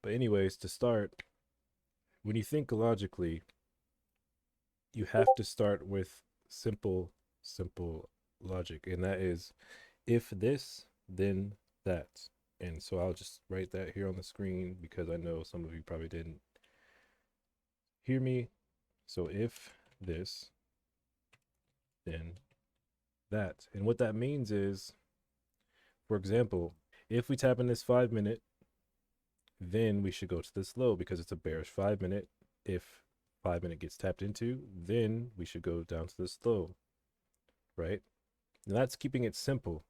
But anyways, to start, when you think logically, you have to start with simple logic, and that is if this, then that. And so I'll just write that here on the screen because I know some of you probably didn't hear me. So if this, then that. And what that means is, for example, if we tap in this 5 minute, then we should go to this low because it's a bearish 5 minute. If 5 minute gets tapped into, then we should go down to this low, right? And that's keeping it simple,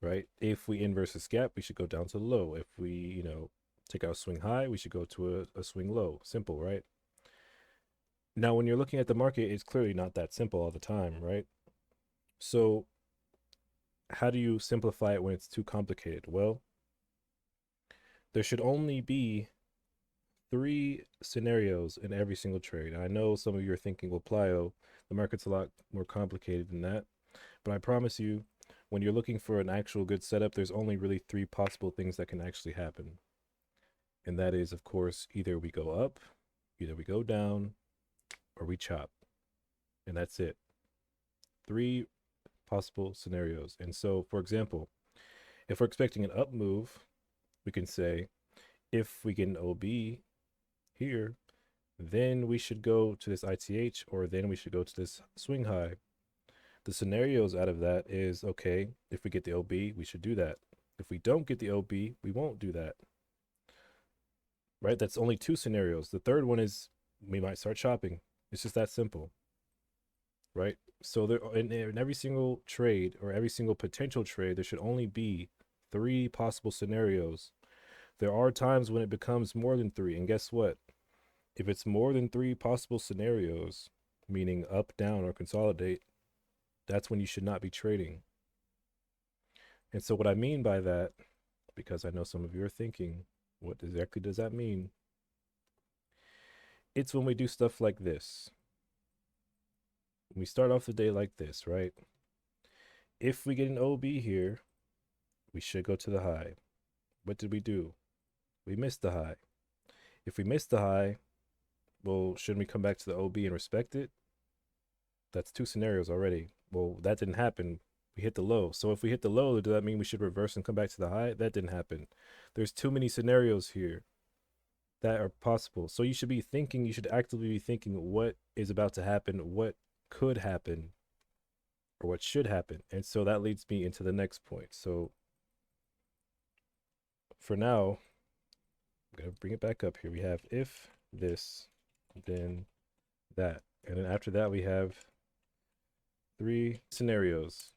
right? If we inverse this gap, we should go down to the low. If we, take out a swing high, we should go to a swing low. Simple, right? Now, when you're looking at the market, it's clearly not that simple all the time, right? So how do you simplify it when it's too complicated? Well, there should only be 3 scenarios in every single trade. I know some of you are thinking, well, Plyo, the market's a lot more complicated than that. But I promise you, when you're looking for an actual good setup, there's only really 3 possible things that can actually happen. And that is, of course, either we go up, either we go down, or we chop. And that's it. 3 possible scenarios. And so, for example, if we're expecting an up move, we can say, if we get an OB here, then we should go to this ITH, or then we should go to this swing high. The scenarios out of that is, okay, if we get the OB, we should do that. If we don't get the OB, we won't do that. Right? That's only 2 scenarios. The third one is we might start shopping. It's just that simple. Right? So there, in every single trade or every single potential trade, there should only be 3 possible scenarios. There are times when it becomes more than 3. And guess what? If it's more than 3 possible scenarios, meaning up, down, or consolidate, that's when you should not be trading. And so what I mean by that, because I know some of you are thinking, what exactly does that mean? It's when we do stuff like this. We start off the day like this, right? If we get an OB here, we should go to the high. What did we do? We missed the high. If we missed the high, well, shouldn't we come back to the OB and respect it? That's 2 scenarios already. Well, that didn't happen. We hit the low. So if we hit the low, does that mean we should reverse and come back to the high? That didn't happen. There's too many scenarios here that are possible. So you should be thinking, you should actively be thinking what is about to happen, what could happen, or what should happen. And so that leads me into the next point. So for now, I'm going to bring it back up here. We have if this, then that. And then after that, we have 3 scenarios.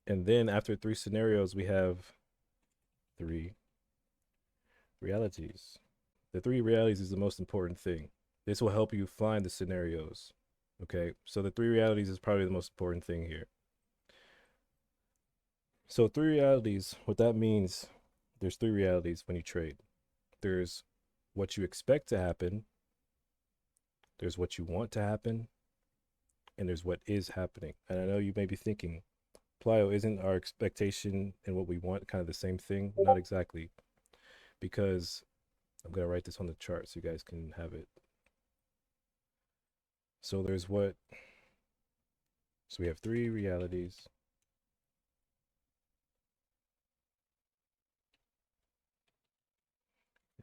And then after 3 scenarios, we have 3 realities. The 3 realities is the most important thing. This will help you find the scenarios. Okay, so the 3 realities is probably the most important thing here. So 3 realities, what that means, there's 3 realities when you trade. There's what you expect to happen, there's what you want to happen, and there's what is happening. And I know you may be thinking, Plyo, isn't our expectation and what we want kind of the same thing? Not exactly, because I'm going to write this on the chart so you guys can have it. So there's what, so we have 3 realities.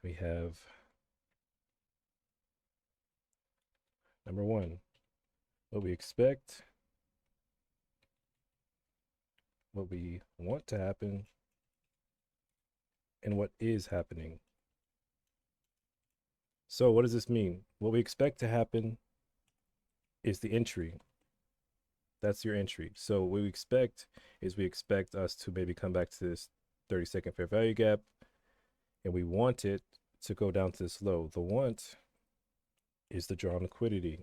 We have number 1, what we expect, what we want to happen, and what is happening. So what does this mean? What we expect to happen is the entry. That's your entry. So what we expect is we expect us to maybe come back to this 30-second fair value gap, and we want it to go down to this low. The want is the drawn liquidity.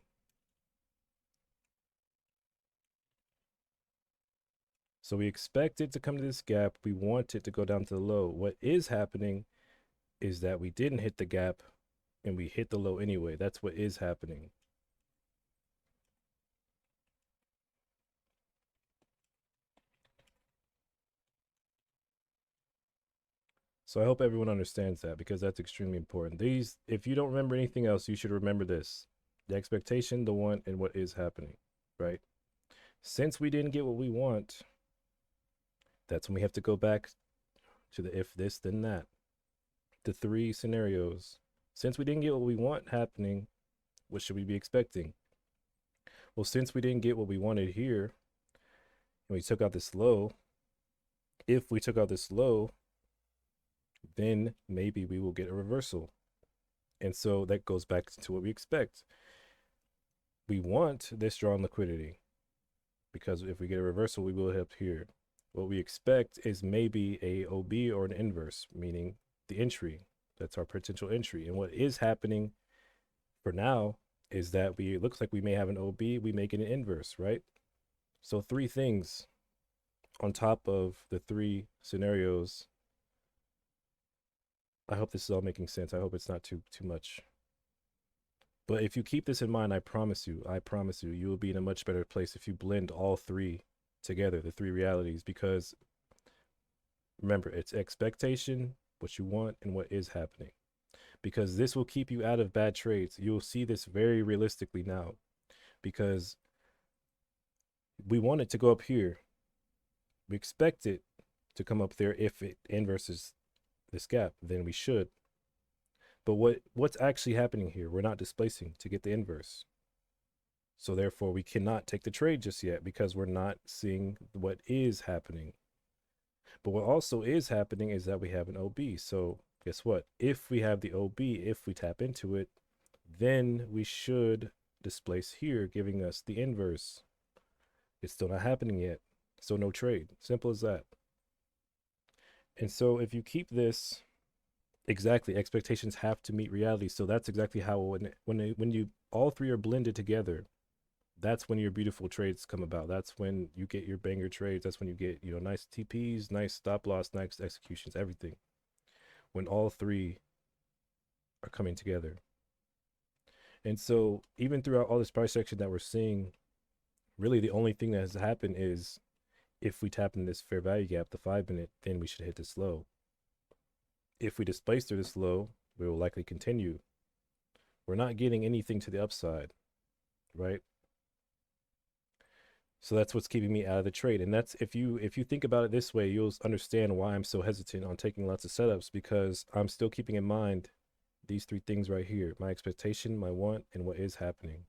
So we expect it to come to this gap. We want it to go down to the low. What is happening is that we didn't hit the gap and we hit the low anyway. That's what is happening. So I hope everyone understands that, because that's extremely important. These, if you don't remember anything else, you should remember this: the expectation, the want, and what is happening, right? Since we didn't get what we want, that's when we have to go back to the if this, then that. The three scenarios. Since we didn't get what we want happening, what should we be expecting? Well, since we didn't get what we wanted here, and we took out this low, if we took out this low, then maybe we will get a reversal. And so that goes back to what we expect. We want this drawn liquidity, because if we get a reversal, we will hit here. What we expect is maybe a OB or an inverse, meaning the entry. That's our potential entry. And what is happening for now is that it looks like we may have an OB, we make it an inverse, right? So three things on top of the three scenarios. I hope this is all making sense. I hope it's not too much. But if you keep this in mind, I promise you, you will be in a much better place if you blend all three together, the three realities, because remember, it's expectation, what you want, and what is happening. Because this will keep you out of bad trades. You'll see this very realistically now, because we want it to go up here. We expect it to come up there. If it inverses this gap, then we should. But what's actually happening here? We're not displacing to get the inverse. So therefore, we cannot take the trade just yet, because we're not seeing what is happening. But what also is happening is that we have an OB. So guess what? If we have the OB, if we tap into it, then we should displace here, giving us the inverse. It's still not happening yet. So no trade. Simple as that. And so if you keep this, exactly, expectations have to meet reality. So that's exactly how when you all three are blended together, that's when your beautiful trades come about. That's when you get your banger trades. That's when you get, nice TPs, nice stop loss, nice executions, everything. When all three are coming together. And so even throughout all this price action that we're seeing, really the only thing that has happened is if we tap in this fair value gap, the 5-minute, then we should hit this low. If we displace through this low, we will likely continue. We're not getting anything to the upside, right? So that's what's keeping me out of the trade. And that's, if you think about it this way, you'll understand why I'm so hesitant on taking lots of setups, because I'm still keeping in mind these three things right here: my expectation, my want, and what is happening.